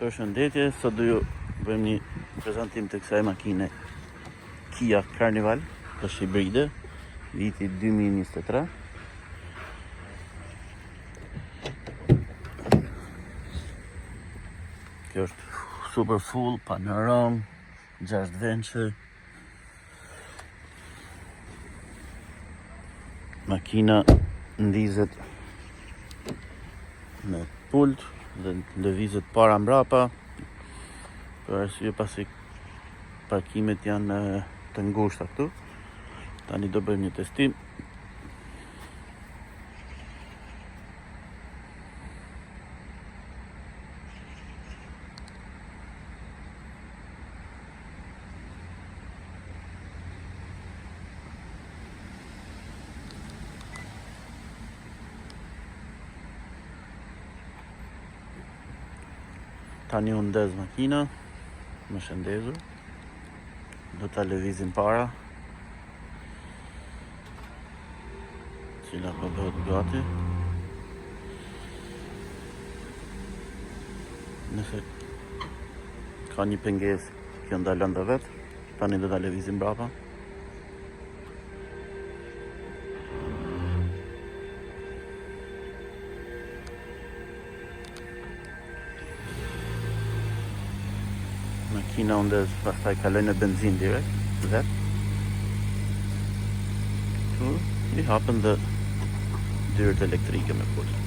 Përshëndetje, sot do ju bëjmë një prezantim të kësaj makine Kia Carnival, është hibride, viti 2023. Kjo është super full, panoram, 6 vençe. Makina ndizet me pult dhe lëvizet para mbrapa, për arsye pasi parkimet janë të ngushta këtu. Tani do bëjmë një testim. Tani unë ndez makina, më shëndezur. Do ta lëvizim para, cila po bëhet gati. Nëse ka një pengesë, kjo ndalon dhe vetë. Tani do ta lëvizim brapa. Makina ndez, pastaj kaloj në benzin direkt, vetë. Këtu i hapën dhe dyrët elektrike me pult.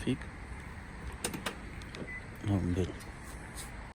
Fik. Në mbet.